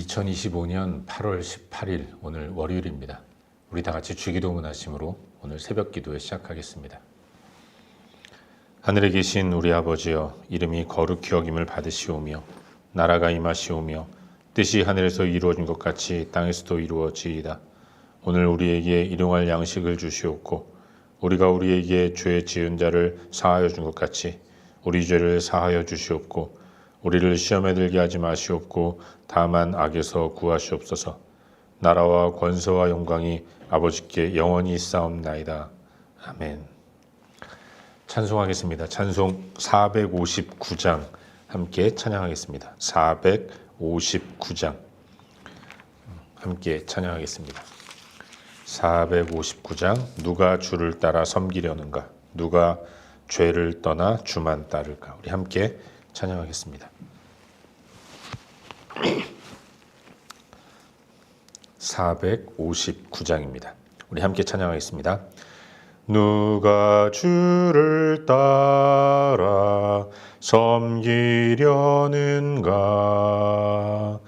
2025년 8월 18일 오늘 월요일입니다. 우리 다 같이 주기도 문하심으로 오늘 새벽 기도회 시작하겠습니다. 하늘에 계신 우리 아버지여, 이름이 거룩히 여김을 받으시오며 나라가 임하시오며 뜻이 하늘에서 이루어진 것 같이 땅에서도 이루어지이다. 오늘 우리에게 일용할 양식을 주시옵고 우리가 우리에게 죄 지은 자를 사하여 준 것 같이 우리 죄를 사하여 주시옵고 우리를 시험에 들게 하지 마시옵고 다만 악에서 구하시옵소서. 나라와 권세와 영광이 아버지께 영원히 있사옵나이다. 아멘. 찬송하겠습니다. 찬송 459장 함께 찬양하겠습니다. 459장 함께 찬양하겠습니다. 459장 누가 주를 따라 섬기려는가? 누가 죄를 떠나 주만 따를까? 우리 함께 찬양하겠습니다. 459장입니다. 우리 함께 찬양하겠습니다. 누가 주를 따라 섬기려는가?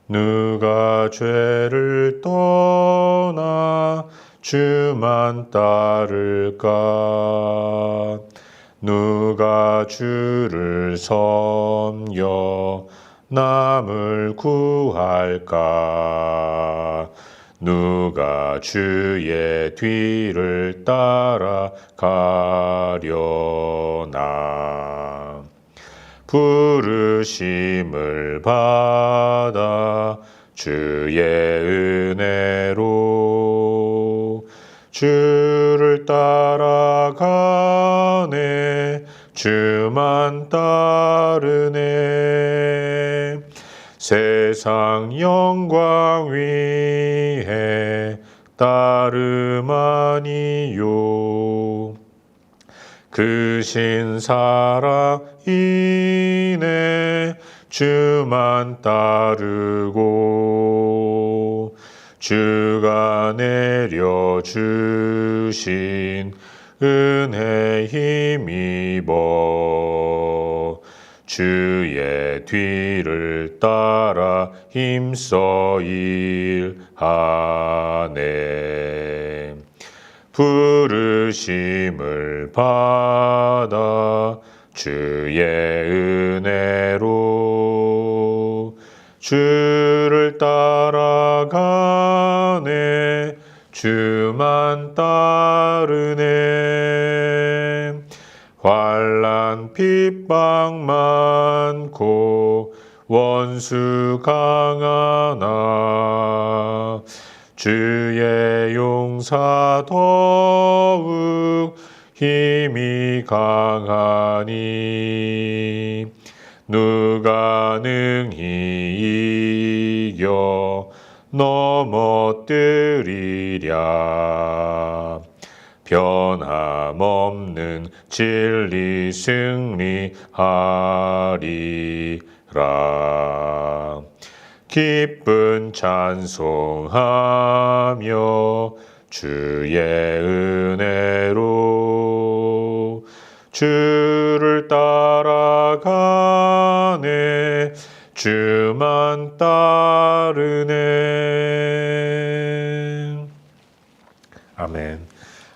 누가 죄를 떠나 주만 따를까? 누가 주를 섬겨 남을 구할까? 누가 주의 뒤를 따라가려나? 부르심을 받아 주의 은혜로 주를 따라가네. 주만 따르네. 세상 영광 위에 따름 아니요. 그 신사랑이네. 주만 따르고 주가 내려주신 은혜 힘입어 주의 뒤를 따라 힘써 일하네. 부르심을 받아 주의 은혜로 주를 따라가네. 주만 따르네. 환난 핍박 많고 원수 강하나 주의 용사 더욱 힘이 강하니 누가 능히 이겨 넘어뜨리랴. 변함없는 진리 승리하리라. 기쁜 찬송하며 주의 은혜로 주를 따라가네. 주만 따르네. 아멘.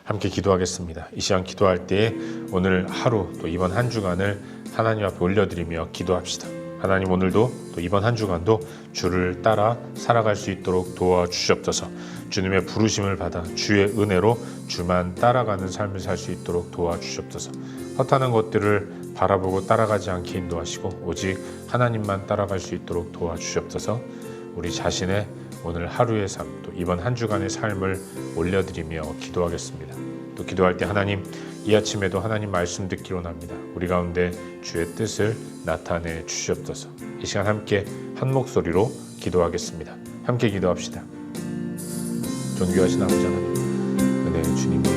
함께 기도하겠습니다. 이 시간 기도할 때에 오늘 하루 또 이번 한 주간을 하나님 앞에 올려드리며 기도합시다. 하나님, 오늘도 또 이번 한 주간도 주를 따라 살아갈 수 있도록 도와주시옵소서. 주님의 부르심을 받아 주의 은혜로 주만 따라가는 삶을 살 수 있도록 도와주시옵소서. 허탄한 것들을 바라보고 따라가지 않게 인도하시고 오직 하나님만 따라갈 수 있도록 도와주시옵소서. 우리 자신의 오늘 하루의 삶, 또 이번 한 주간의 삶을 올려드리며 기도하겠습니다. 또 기도할 때 하나님, 이 아침에도 하나님 말씀 듣기로 원합니다. 우리 가운데 주의 뜻을 나타내 주시옵소서. 이 시간 함께 한 목소리로 기도하겠습니다. 함께 기도합시다. 존귀하신 아버지 하나님, 은혜의 주님을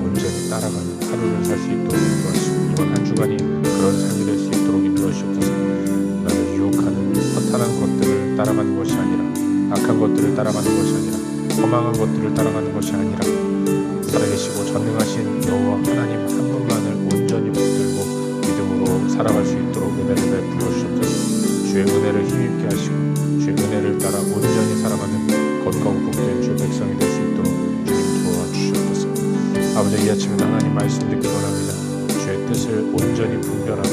온전히 따라가는 하루를 살 수 있도록 도와주시고 이번 한 주간이 그런 삶이 될 수 있도록 인도하시옵소서. 나를 유혹하는 허탄한 것들을 따라가는 것이 아니라, 악한 것들을 따라가는 것이 아니라, 허망한 것들을 따라가는 것이 아니라 살아계시고 전능하신 여호와 하나님 한 분만을 온전히 붙들고 믿음으로 살아갈 수 있도록 은혜를 베풀어 주옵소서. 주의 은혜를 힘있게 하시고 주의 은혜를 따라 아버지, 이 아침에 하나님 말씀 듣기 원합니다. 주의 뜻을 온전히 분별하고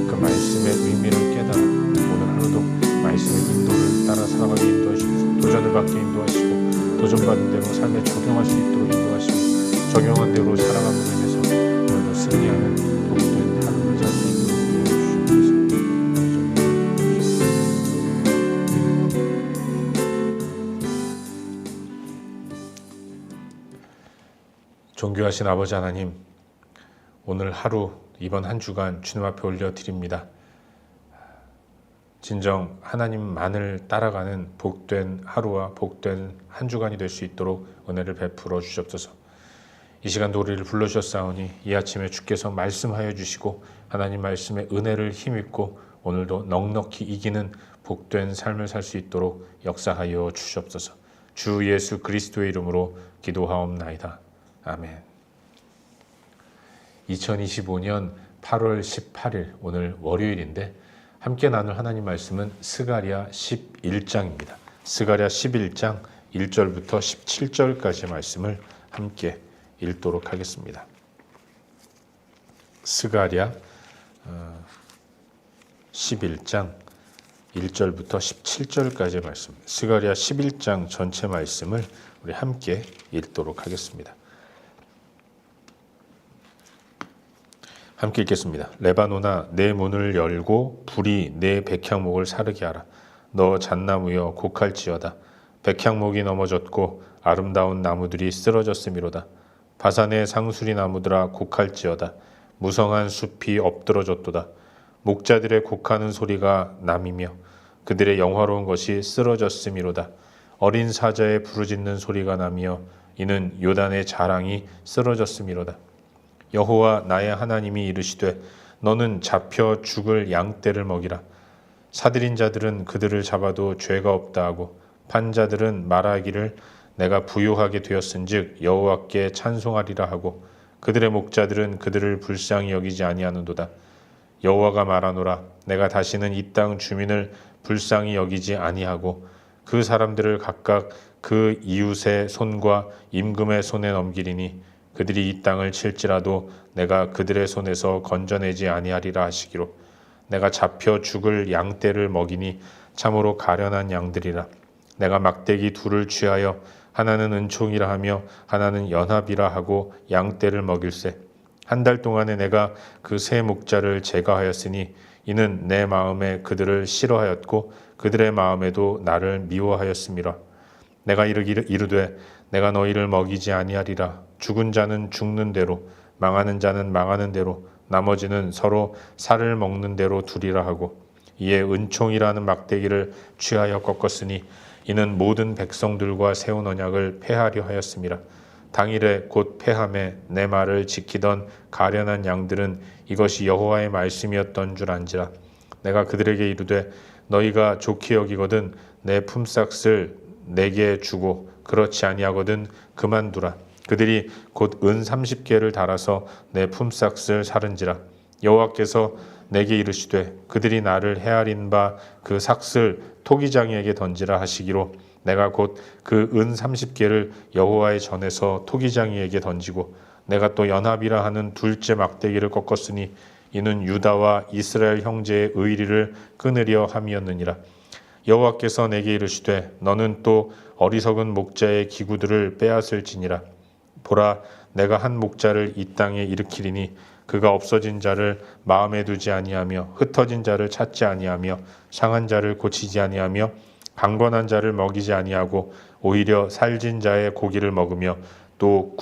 그 말씀의 의미를 깨달아 오늘 하루도 말씀의 인도를 따라 살아가게 인도하시고 도전을 받게 인도하시고 도전받은 대로 삶에 적용할 수 있도록 인도하시고 적용한 대로 살아감으로 인해서 오늘도 승리하는 복된 하루를 살 수 있도록 도와주시옵소서. 존귀하신 아버지 하나님, 오늘 하루 이번 한 주간 주님 앞에 올려드립니다. 진정 하나님만을 따라가는 복된 하루와 복된 한 주간이 될 수 있도록 은혜를 베풀어 주시옵소서. 이 시간도 우리를 불러주셨사오니 이 아침에 주께서 말씀하여 주시고 하나님 말씀의 은혜를 힘입고 오늘도 넉넉히 이기는 복된 삶을 살 수 있도록 역사하여 주시옵소서. 주 예수 그리스도의 이름으로 기도하옵나이다. 아멘. 2025년 8월 18일 오늘 월요일인데 함께 나눌 하나님 말씀은 스가랴 11장입니다. 스가랴 11장 1절부터 17절까지의 말씀을 함께 읽도록 하겠습니다. 스가랴 11장 1절부터 17절까지의 말씀, 스가랴 11장 전체 말씀을 우리 함께 읽도록 하겠습니다. 함께 읽겠습니다. 레바논아, 내 문을 열고 불이 내 백향목을 사르게 하라. 너 잣나무여 곡할지어다. 백향목이 넘어졌고 아름다운 나무들이 쓰러졌음이로다. 바산의 상수리 나무들아 곡할지어다. 무성한 숲이 엎드러졌도다. 목자들의 곡하는 소리가 남이며 그들의 영화로운 것이 쓰러졌음이로다. 어린 사자의 부르짖는 소리가 나며 이는 요단의 자랑이 쓰러졌음이로다. 여호와 나의 하나님이 이르시되 너는 잡혀 죽을 양떼를 먹이라. 사들인 자들은 그들을 잡아도 죄가 없다 하고 판자들은 말하기를 내가 부유하게 되었은즉 여호와께 찬송하리라 하고 그들의 목자들은 그들을 불쌍히 여기지 아니하는도다. 여호와가 말하노라. 내가 다시는 이 땅 주민을 불쌍히 여기지 아니하고 그 사람들을 각각 그 이웃의 손과 임금의 손에 넘기리니 그들이 이 땅을 칠지라도 내가 그들의 손에서 건져내지 아니하리라 하시기로 내가 잡혀 죽을 양떼를 먹이니 참으로 가련한 양들이라. 내가 막대기 둘을 취하여 하나는 은총이라 하며 하나는 연합이라 하고 양떼를 먹일세. 한 달 동안에 내가 그 세 목자를 제거하였으니 이는 내 마음에 그들을 싫어하였고 그들의 마음에도 나를 미워하였음이라. 내가 이르되 내가 너희를 먹이지 아니하리라. 죽은 자는 죽는 대로 망하는 자는 망하는 대로 나머지는 서로 살을 먹는 대로 두리라 하고 이에 은총이라는 막대기를 취하여 꺾었으니 이는 모든 백성들과 세운 언약을 폐하려 하였음이라. 당일에 곧 폐함에 내 말을 지키던 가련한 양들은 이것이 여호와의 말씀이었던 줄 안지라. 내가 그들에게 이르되 너희가 좋게 여기거든 내 품삯을 내게 주고 그렇지 아니하거든 그만두라. 그들이 곧 은 30개를 달아서 내 품삯을 사른지라. 여호와께서 내게 이르시되 그들이 나를 헤아린 바 그 삭슬 토기장이에게 던지라 하시기로 내가 곧 그 은 30개를 여호와의 전에서 토기장이에게 던지고 내가 또 연합이라 하는 둘째 막대기를 꺾었으니 이는 유다와 이스라엘 형제의 의리를 끊으려 함이었느니라. 여호와께서 내게 이르시되 너는 또 어리석은 목자의 기구들을 빼앗을지니라. 보라, 내가 한 목자를 이 땅에 일으키리니 그가 없어진 자를 마음에 두지 아니하며 흩어진 자를 찾지 아니하며 상한 자를 고치지 아니하며 강건한 자를 먹이지 아니하고 오히려 살진 자의 고기를 먹으며 또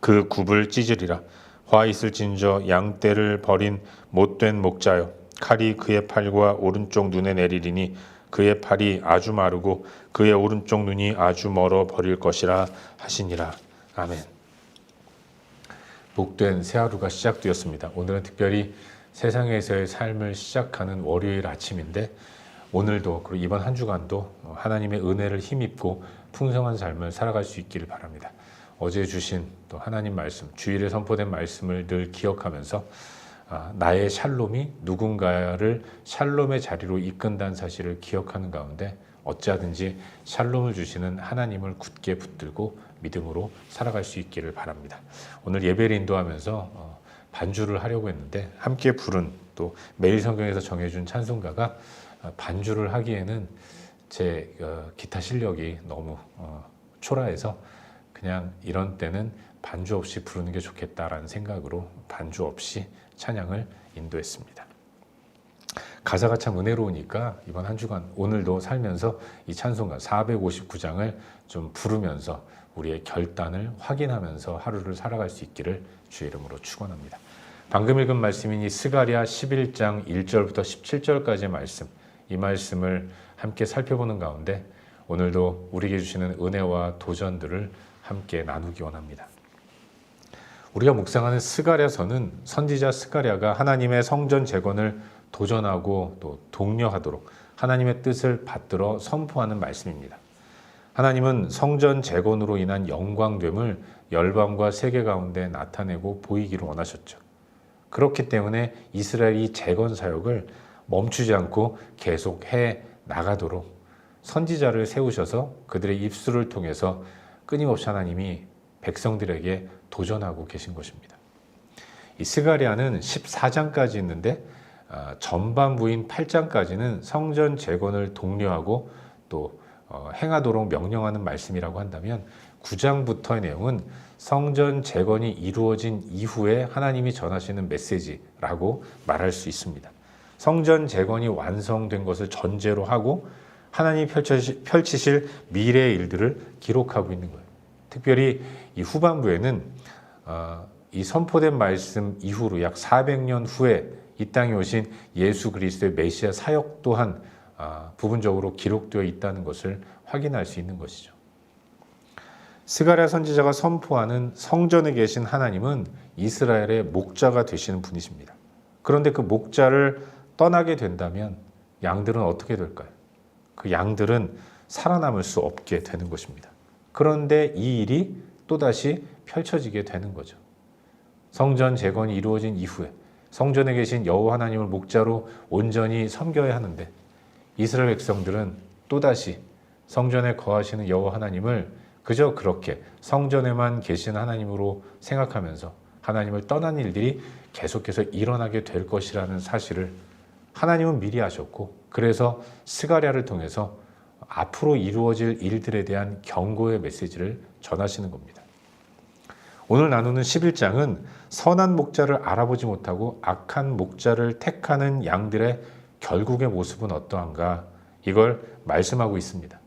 그 굽을 찢으리라. 화 있을진저 양떼를 버린 못된 목자여, 칼이 그의 팔과 오른쪽 눈에 내리리니 그의 팔이 아주 마르고 그의 오른쪽 눈이 아주 멀어 버릴 것이라 하시니라. 아멘. 복된 새 하루가 시작되었습니다. 오늘은 특별히 세상에서의 삶을 시작하는 월요일 아침인데 오늘도 그리고 이번 한 주간도 하나님의 은혜를 힘입고 풍성한 삶을 살아갈 수 있기를 바랍니다. 어제 주신 또 하나님 말씀, 주일에 선포된 말씀을 늘 기억하면서 나의 샬롬이 누군가를 샬롬의 자리로 이끈다는 사실을 기억하는 가운데 어찌하든지 샬롬을 주시는 하나님을 굳게 붙들고 믿음으로 살아갈 수 있기를 바랍니다. 오늘 예배를 인도하면서 반주를 하려고 했는데 함께 부른 또 매일 성경에서 정해준 찬송가가 반주를 하기에는 제 기타 실력이 너무 초라해서 그냥 이런 때는 반주 없이 부르는 게 좋겠다라는 생각으로 반주 없이 찬양을 인도했습니다. 가사가 참 은혜로우니까 이번 한 주간 오늘도 살면서 이 찬송가 459장을 좀 부르면서 우리의 결단을 확인하면서 하루를 살아갈 수 있기를 주의 이름으로 축원합니다. 방금 읽은 말씀인 이 스가랴 11장 1절부터 17절까지의 말씀, 이 말씀을 함께 살펴보는 가운데 오늘도 우리에게 주시는 은혜와 도전들을 함께 나누기 원합니다. 우리가 묵상하는 스가랴서는 선지자 스가랴가 하나님의 성전 재건을 도전하고 또 독려하도록 하나님의 뜻을 받들어 선포하는 말씀입니다. 하나님은 성전 재건으로 인한 영광됨을 열방과 세계 가운데 나타내고 보이기를 원하셨죠. 그렇기 때문에 이스라엘이 재건 사역을 멈추지 않고 계속 해 나가도록 선지자를 세우셔서 그들의 입술을 통해서 끊임없이 하나님이 백성들에게 도전하고 계신 것입니다. 이 스가랴는 14장까지 있는데 전반부인 8장까지는 성전 재건을 독려하고 또 행하도록 명령하는 말씀이라고 한다면 9장부터의 내용은 성전 재건이 이루어진 이후에 하나님이 전하시는 메시지라고 말할 수 있습니다. 성전 재건이 완성된 것을 전제로 하고 하나님이 펼치실 미래의 일들을 기록하고 있는 거예요. 특별히 이 후반부에는 이 선포된 말씀 이후로 약 400년 후에 이 땅에 오신 예수 그리스도의 메시아 사역 또한 부분적으로 기록되어 있다는 것을 확인할 수 있는 것이죠. 스가랴 선지자가 선포하는 성전에 계신 하나님은 이스라엘의 목자가 되시는 분이십니다. 그런데 그 목자를 떠나게 된다면 양들은 어떻게 될까요? 그 양들은 살아남을 수 없게 되는 것입니다. 그런데 이 일이 또다시 펼쳐지게 되는 거죠. 성전 재건이 이루어진 이후에 성전에 계신 여호와 하나님을 목자로 온전히 섬겨야 하는데 이스라엘 백성들은 또다시 성전에 거하시는 여호와 하나님을 그저 그렇게 성전에만 계신 하나님으로 생각하면서 하나님을 떠난 일들이 계속해서 일어나게 될 것이라는 사실을 하나님은 미리 하셨고, 그래서 스가랴를 통해서 앞으로 이루어질 일들에 대한 경고의 메시지를 전하시는 겁니다. 오늘 나누는 11장은 선한 목자를 알아보지 못하고 악한 목자를 택하는 양들의 결국의 모습은 어떠한가, 이걸 말씀하고 있습니다.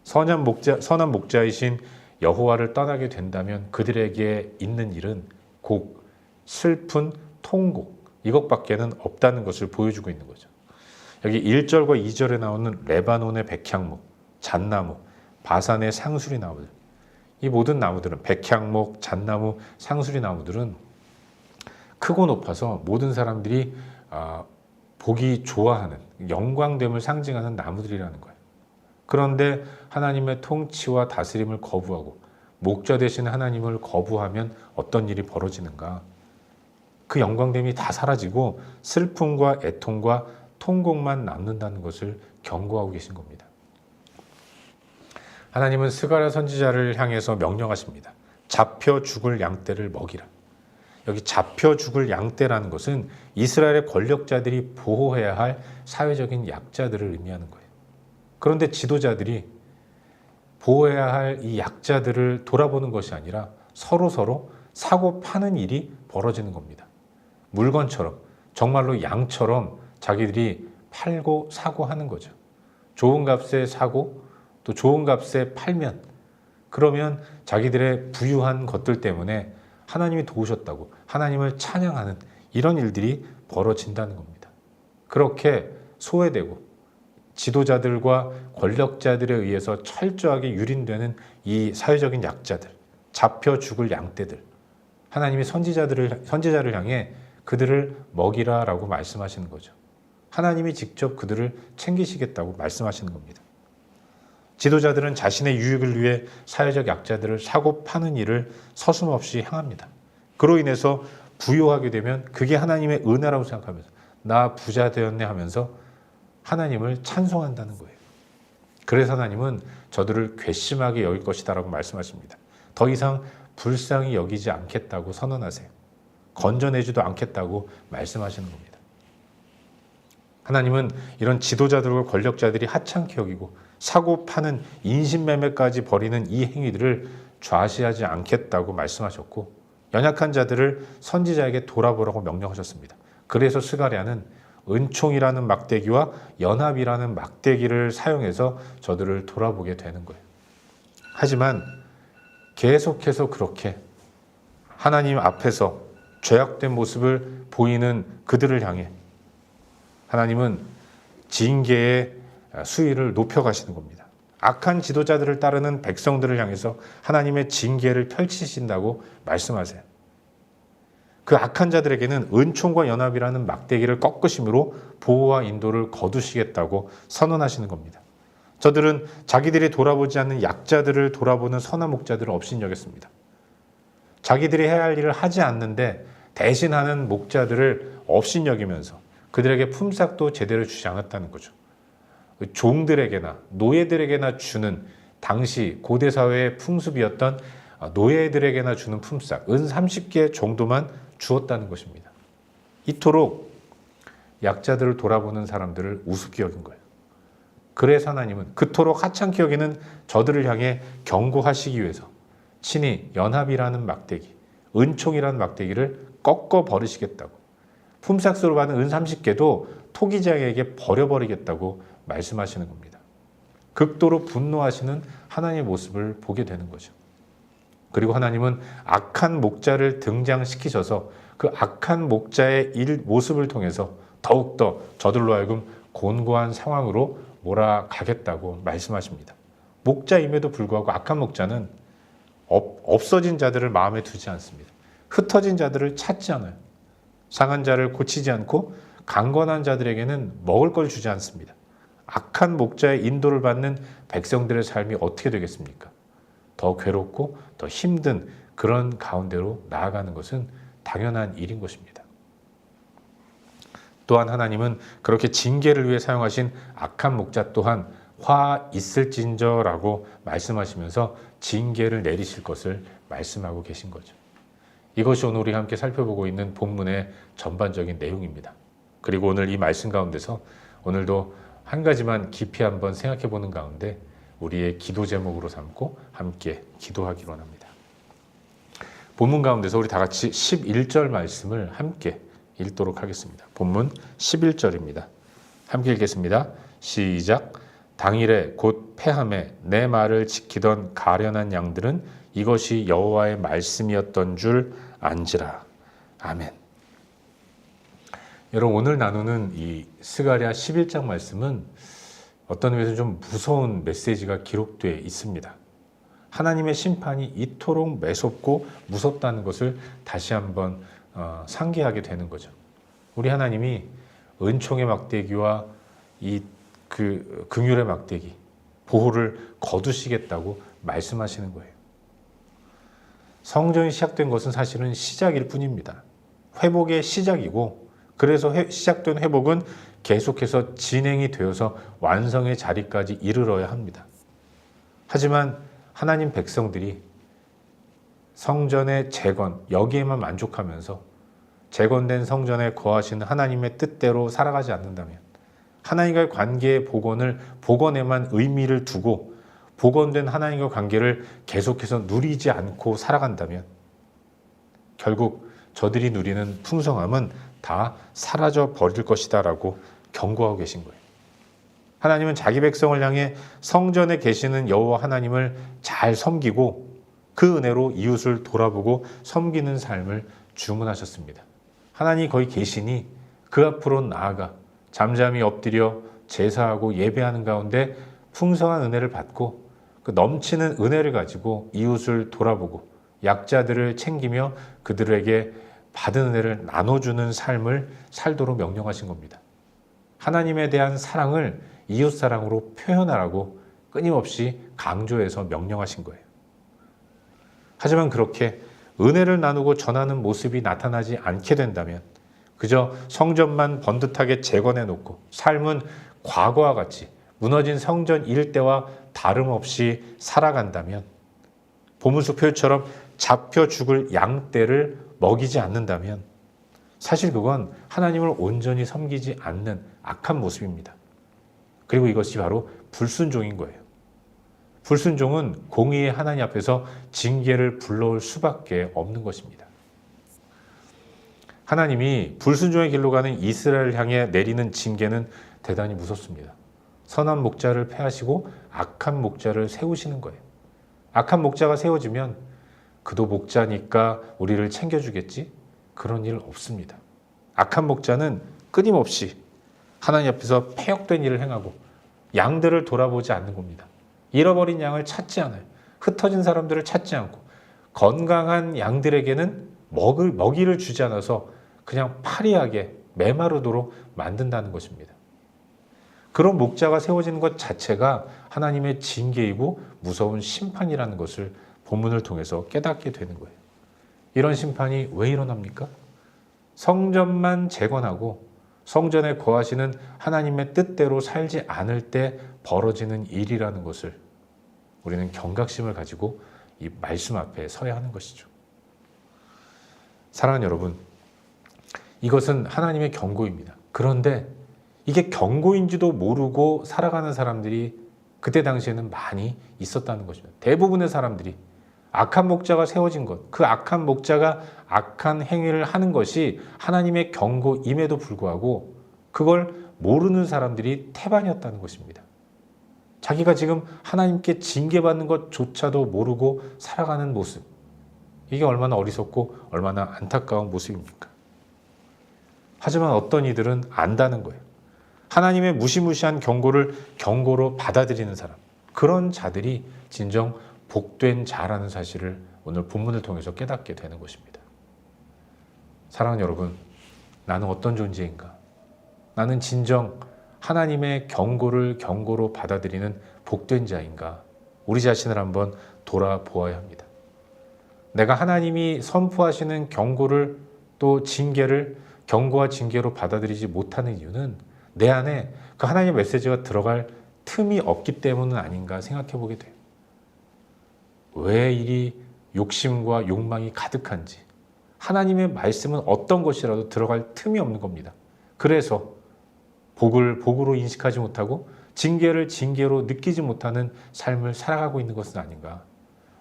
선한 목자이신 여호와를 떠나게 된다면 그들에게 있는 일은 곡, 슬픈 통곡, 이것밖에는 없다는 것을 보여주고 있는 거죠. 여기 1절과 2절에 나오는 레바논의 백향목, 잣나무, 바산의 상수리 나무들, 이 모든 나무들은 백향목, 잣나무, 상수리 나무들은 크고 높아서 모든 사람들이 보기 좋아하는 영광됨을 상징하는 나무들이라는 거예요. 그런데 하나님의 통치와 다스림을 거부하고 목자 되신 하나님을 거부하면 어떤 일이 벌어지는가? 그 영광됨이 다 사라지고 슬픔과 애통과 통곡만 남는다는 것을 경고하고 계신 겁니다. 하나님은 스가랴 선지자를 향해서 명령하십니다. 잡혀 죽을 양떼를 먹이라. 여기 잡혀 죽을 양떼라는 것은 이스라엘의 권력자들이 보호해야 할 사회적인 약자들을 의미하는 거예요. 그런데 지도자들이 보호해야 할 이 약자들을 돌아보는 것이 아니라 서로 사고 파는 일이 벌어지는 겁니다. 물건처럼, 정말로 양처럼 자기들이 팔고 사고 하는 거죠. 좋은 값에 사고 또 좋은 값에 팔면, 그러면 자기들의 부유한 것들 때문에 하나님이 도우셨다고 하나님을 찬양하는 이런 일들이 벌어진다는 겁니다. 그렇게 소외되고 지도자들과 권력자들에 의해서 철저하게 유린되는 이 사회적인 약자들, 잡혀 죽을 양떼들, 하나님이 선지자를 향해 그들을 먹이라라고 말씀하시는 거죠. 하나님이 직접 그들을 챙기시겠다고 말씀하시는 겁니다. 지도자들은 자신의 유익을 위해 사회적 약자들을 사고 파는 일을 서슴없이 행합니다. 그로 인해서 부유하게 되면 그게 하나님의 은혜라고 생각하면서 나 부자 되었네 하면서 하나님을 찬송한다는 거예요. 그래서 하나님은 저들을 괘씸하게 여길 것이다 라고 말씀하십니다. 더 이상 불쌍히 여기지 않겠다고 선언하세요. 건져내지도 않겠다고 말씀하시는 겁니다. 하나님은 이런 지도자들과 권력자들이 하찮게 여기고 사고 파는 인신매매까지 벌이는 이 행위들을 좌시하지 않겠다고 말씀하셨고, 연약한 자들을 선지자에게 돌아보라고 명령하셨습니다. 그래서 스가랴는 은총이라는 막대기와 연합이라는 막대기를 사용해서 저들을 돌아보게 되는 거예요. 하지만 계속해서 그렇게 하나님 앞에서 죄악된 모습을 보이는 그들을 향해 하나님은 징계의 수위를 높여가시는 겁니다. 악한 지도자들을 따르는 백성들을 향해서 하나님의 징계를 펼치신다고 말씀하세요. 그 악한 자들에게는 은총과 연합이라는 막대기를 꺾으심으로 보호와 인도를 거두시겠다고 선언하시는 겁니다. 저들은 자기들이 돌아보지 않는 약자들을 돌아보는 선한 목자들을 업신여겼습니다. 자기들이 해야 할 일을 하지 않는데 대신하는 목자들을 업신여기면서 그들에게 품삯도 제대로 주지 않았다는 거죠. 종들에게나 노예들에게나 주는 당시 고대 사회의 풍습이었던 노예들에게나 주는 품삯, 은 30개 정도만 주었다는 것입니다. 이토록 약자들을 돌아보는 사람들을 우습게 여긴 거예요. 그래서 하나님은 그토록 하찮게 여기는 저들을 향해 경고하시기 위해서 친히 연합이라는 막대기, 은총이라는 막대기를 꺾어 버리시겠다고, 품삯으로 받은 은 30개도 토기장에게 버려버리겠다고 말씀하시는 겁니다. 극도로 분노하시는 하나님의 모습을 보게 되는 거죠. 그리고 하나님은 악한 목자를 등장시키셔서 그 악한 목자의 모습을 통해서 더욱더 저들로 하여금 곤고한 상황으로 몰아가겠다고 말씀하십니다. 목자임에도 불구하고 악한 목자는 없어진 자들을 마음에 두지 않습니다. 흩어진 자들을 찾지 않아요. 상한 자를 고치지 않고 강건한 자들에게는 먹을 걸 주지 않습니다. 악한 목자의 인도를 받는 백성들의 삶이 어떻게 되겠습니까? 더 괴롭고 더 힘든 그런 가운데로 나아가는 것은 당연한 일인 것입니다. 또한 하나님은 그렇게 징계를 위해 사용하신 악한 목자 또한 화 있을진저라고 말씀하시면서 징계를 내리실 것을 말씀하고 계신 거죠. 이것이 오늘 우리가 함께 살펴보고 있는 본문의 전반적인 내용입니다. 그리고 오늘 이 말씀 가운데서 오늘도 한 가지만 깊이 한번 생각해 보는 가운데 우리의 기도 제목으로 삼고 함께 기도하기로 합니다. 본문 가운데서 우리 다 같이 11절 말씀을 함께 읽도록 하겠습니다. 본문 11절입니다. 함께 읽겠습니다. 시작. 당일에 곧 패함에 내 말을 지키던 가련한 양들은 이것이 여호와의 말씀이었던 줄 안지라. 아멘. 여러분, 오늘 나누는 이 스가랴 11장 말씀은 어떤 의미에서 좀 무서운 메시지가 기록되어 있습니다. 하나님의 심판이 이토록 매섭고 무섭다는 것을 다시 한번 상기하게 되는 거죠. 우리 하나님이 은총의 막대기와 이 긍휼의 막대기, 보호를 거두시겠다고 말씀하시는 거예요. 성전이 시작된 것은 사실은 시작일 뿐입니다. 회복의 시작이고, 그래서 시작된 회복은 계속해서 진행이 되어서 완성의 자리까지 이르러야 합니다. 하지만 하나님 백성들이 성전의 재건, 여기에만 만족하면서 재건된 성전에 거하시는 하나님의 뜻대로 살아가지 않는다면, 하나님과의 관계의 복원에만 의미를 두고 복원된 하나님과 관계를 계속해서 누리지 않고 살아간다면 결국 저들이 누리는 풍성함은 다 사라져 버릴 것이다 라고 경고하고 계신 거예요. 하나님은 자기 백성을 향해 성전에 계시는 여호와 하나님을 잘 섬기고 그 은혜로 이웃을 돌아보고 섬기는 삶을 주문하셨습니다. 하나님이 거기 계시니 그 앞으로 나아가 잠잠히 엎드려 제사하고 예배하는 가운데 풍성한 은혜를 받고 그 넘치는 은혜를 가지고 이웃을 돌아보고 약자들을 챙기며 그들에게 받은 은혜를 나눠주는 삶을 살도록 명령하신 겁니다. 하나님에 대한 사랑을 이웃사랑으로 표현하라고 끊임없이 강조해서 명령하신 거예요. 하지만 그렇게 은혜를 나누고 전하는 모습이 나타나지 않게 된다면 그저 성전만 번듯하게 재건해 놓고 삶은 과거와 같이 무너진 성전 일대와 다름없이 살아간다면, 보문소 표현처럼 잡혀 죽을 양떼를 먹이지 않는다면 사실 그건 하나님을 온전히 섬기지 않는 악한 모습입니다. 그리고 이것이 바로 불순종인 거예요. 불순종은 공의의 하나님 앞에서 징계를 불러올 수밖에 없는 것입니다. 하나님이 불순종의 길로 가는 이스라엘을 향해 내리는 징계는 대단히 무섭습니다. 선한 목자를 폐하시고 악한 목자를 세우시는 거예요. 악한 목자가 세워지면 그도 목자니까 우리를 챙겨주겠지? 그런 일 없습니다. 악한 목자는 끊임없이 하나님 앞에서 패역된 일을 행하고 양들을 돌아보지 않는 겁니다. 잃어버린 양을 찾지 않아요. 흩어진 사람들을 찾지 않고 건강한 양들에게는 먹이를 주지 않아서 그냥 파리하게 메마르도록 만든다는 것입니다. 그런 목자가 세워지는 것 자체가 하나님의 징계이고 무서운 심판이라는 것을 본문을 통해서 깨닫게 되는 거예요. 이런 심판이 왜 일어납니까? 성전만 재건하고 성전에 거하시는 하나님의 뜻대로 살지 않을 때 벌어지는 일이라는 것을 우리는 경각심을 가지고 이 말씀 앞에 서야 하는 것이죠. 사랑하는 여러분, 이것은 하나님의 경고입니다. 그런데 이게 경고인지도 모르고 살아가는 사람들이 그때 당시에는 많이 있었다는 것입니다. 대부분의 사람들이 악한 목자가 세워진 것, 그 악한 목자가 악한 행위를 하는 것이 하나님의 경고임에도 불구하고 그걸 모르는 사람들이 태반이었다는 것입니다. 자기가 지금 하나님께 징계받는 것조차도 모르고 살아가는 모습, 이게 얼마나 어리석고 얼마나 안타까운 모습입니까? 하지만 어떤 이들은 안다는 거예요. 하나님의 무시무시한 경고를 경고로 받아들이는 사람, 그런 자들이 진정 복된 자라는 사실을 오늘 본문을 통해서 깨닫게 되는 것입니다. 사랑하는 여러분, 나는 어떤 존재인가? 나는 진정 하나님의 경고를 경고로 받아들이는 복된 자인가? 우리 자신을 한번 돌아보아야 합니다. 내가 하나님이 선포하시는 경고를 또 징계를 경고와 징계로 받아들이지 못하는 이유는 내 안에 그 하나님의 메시지가 들어갈 틈이 없기 때문은 아닌가 생각해 보게 돼요. 왜 이리 욕심과 욕망이 가득한지, 하나님의 말씀은 어떤 것이라도 들어갈 틈이 없는 겁니다. 그래서 복을 복으로 인식하지 못하고 징계를 징계로 느끼지 못하는 삶을 살아가고 있는 것은 아닌가,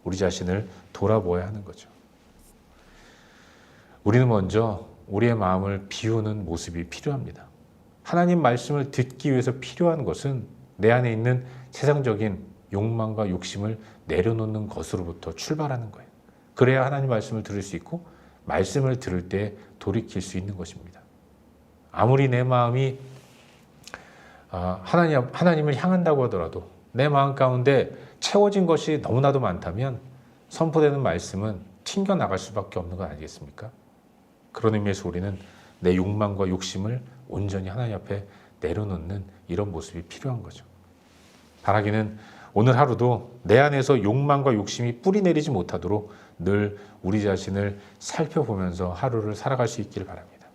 우리 자신을 돌아보아야 하는 거죠. 우리는 먼저 우리의 마음을 비우는 모습이 필요합니다. 하나님 말씀을 듣기 위해서 필요한 것은 내 안에 있는 세상적인 욕망과 욕심을 내려놓는 것으로부터 출발하는 거예요. 그래야 하나님 말씀을 들을 수 있고 말씀을 들을 때 돌이킬 수 있는 것입니다. 아무리 내 마음이 하나님을 향한다고 하더라도 내 마음 가운데 채워진 것이 너무나도 많다면 선포되는 말씀은 튕겨나갈 수밖에 없는 것 아니겠습니까? 그런 의미에서 우리는 내 욕망과 욕심을 온전히 하나님 앞에 내려놓는 이런 모습이 필요한 거죠. 바라기는 오늘 하루도 내 안에서 욕망과 욕심이 뿌리 내리지 못하도록 늘 우리 자신을 살펴보면서 하루를 살아갈 수 있기를 바랍니다.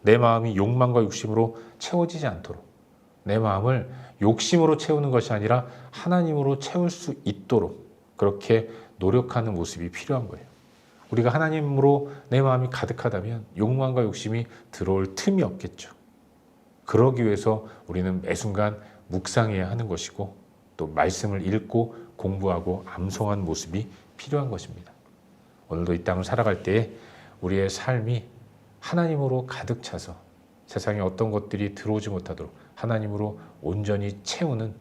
내 마음이 욕망과 욕심으로 채워지지 않도록, 내 마음을 욕심으로 채우는 것이 아니라 하나님으로 채울 수 있도록 그렇게 노력하는 모습이 필요한 거예요. 우리가 하나님으로 내 마음이 가득하다면 욕망과 욕심이 들어올 틈이 없겠죠. 그러기 위해서 우리는 매 순간 묵상해야 하는 것이고 또 말씀을 읽고 공부하고 암송한 모습이 필요한 것입니다. 오늘도 이 땅을 살아갈 때에 우리의 삶이 하나님으로 가득 차서 세상에 어떤 것들이 들어오지 못하도록 하나님으로 온전히 채우는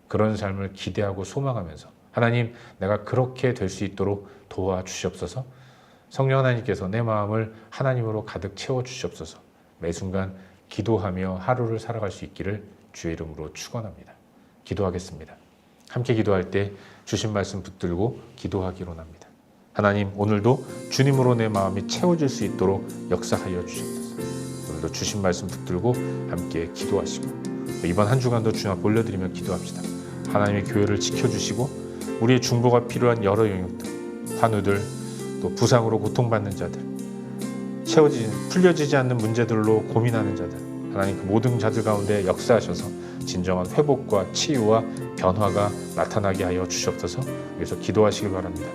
그런 삶을 기대하고 소망하면서 하나님, 내가 그렇게 될 수 있도록 도와주시옵소서. 성령 하나님께서 내 마음을 하나님으로 가득 채워주시옵소서. 매 순간 기도하며 하루를 살아갈 수 있기를 주의 이름으로 축원합니다. 기도하겠습니다. 함께 기도할 때 주신 말씀 붙들고 기도하기로 합니다. 하나님, 오늘도 주님으로 내 마음이 채워질 수 있도록 역사하여 주시옵소서. 오늘도 주신 말씀 붙들고 함께 기도하시고 이번 한 주간도 주님 앞에 올려드리며 기도합시다. 하나님의 교회를 지켜주시고 우리의 중보가 필요한 여러 영역들, 환우들, 또 부상으로 고통받는 자들, 풀려지지 않는 문제들로 고민하는 자들, 하나님 그 모든 자들 가운데 역사하셔서 진정한 회복과 치유와 변화가 나타나게 하여 주시옵소서. 여기서 기도하시길 바랍니다.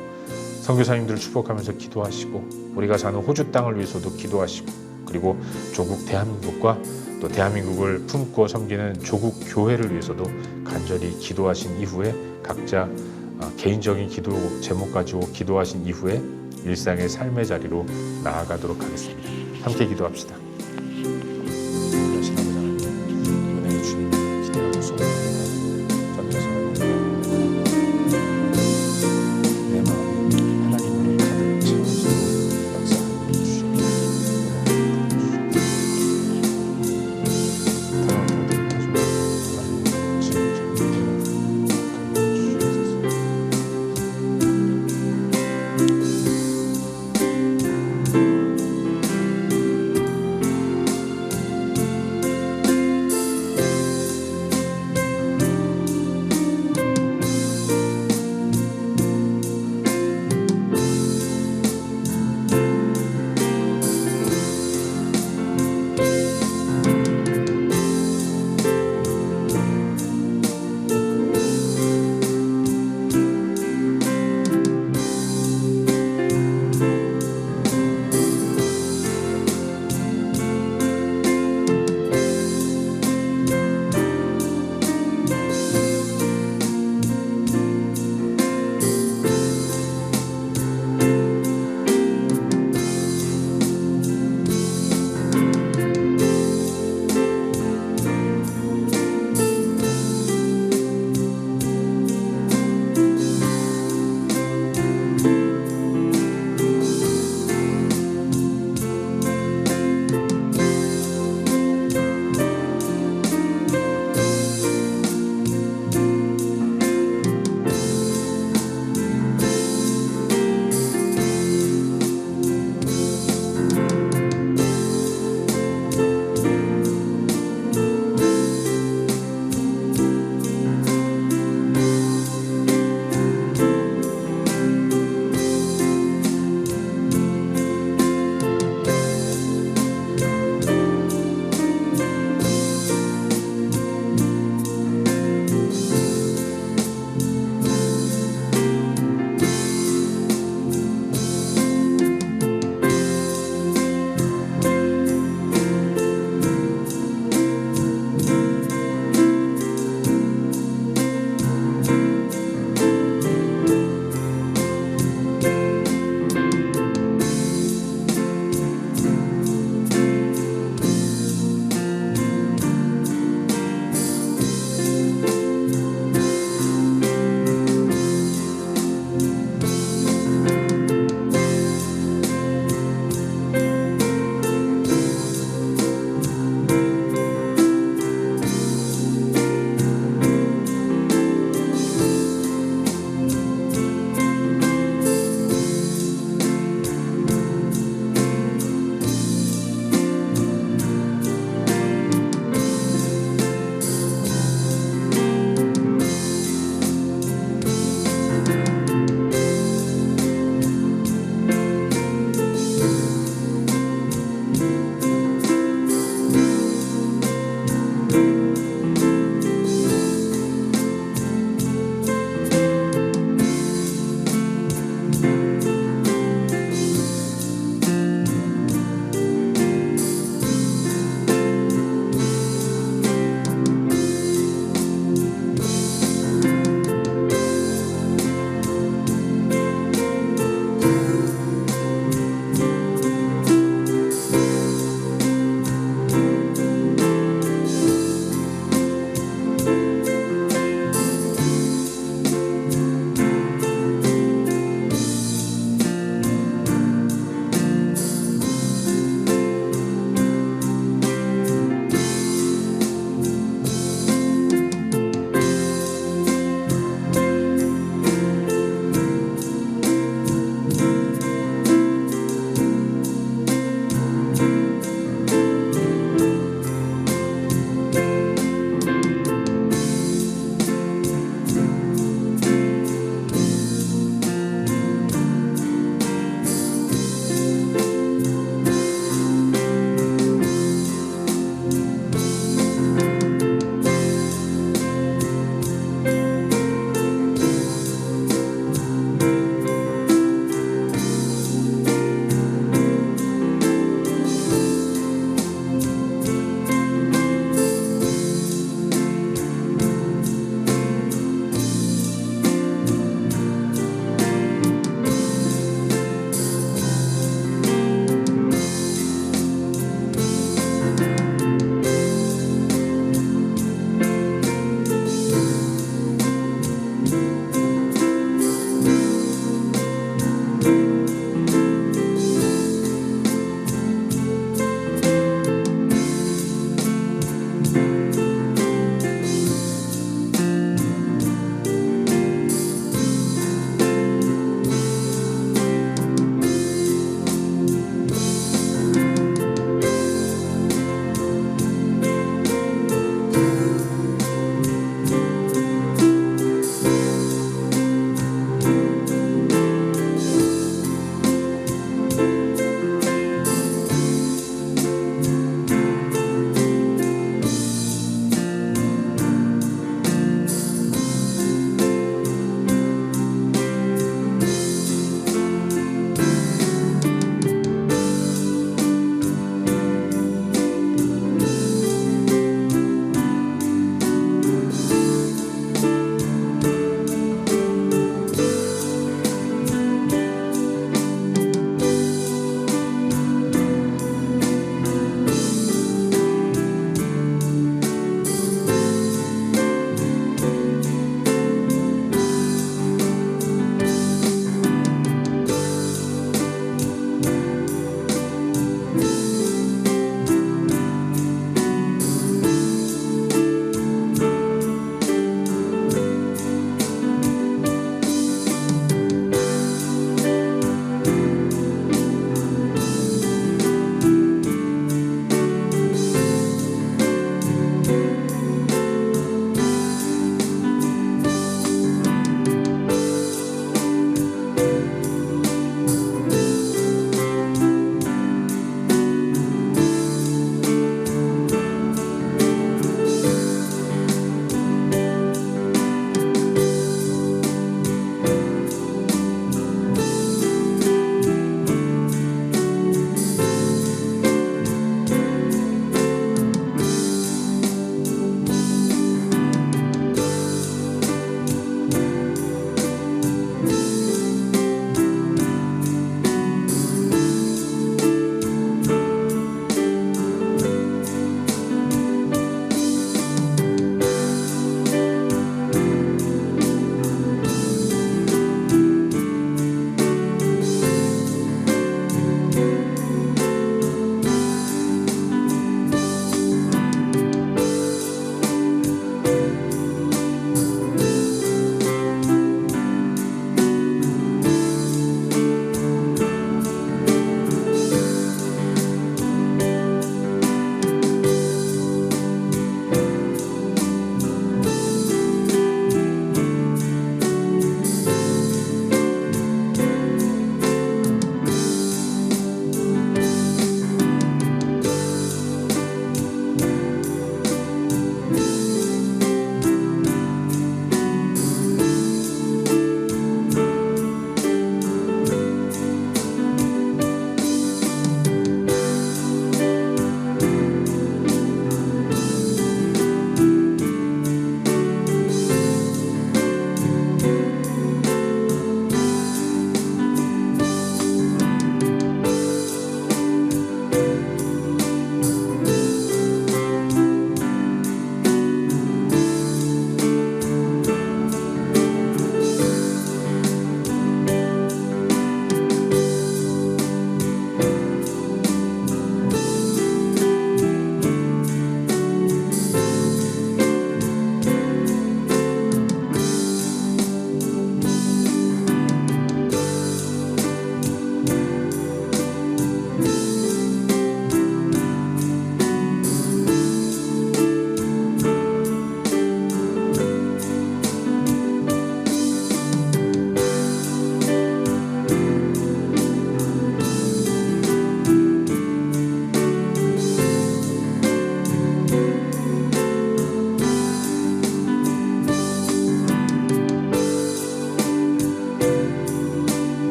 선교사님들을 축복하면서 기도하시고 우리가 사는 호주 땅을 위해서도 기도하시고 그리고 조국 대한민국과 또 대한민국을 품고 섬기는 조국 교회를 위해서도 간절히 기도하신 이후에 각자 개인적인 기도 제목 가지고 기도하신 이후에 일상의 삶의 자리로 나아가도록 하겠습니다. 함께 기도합시다.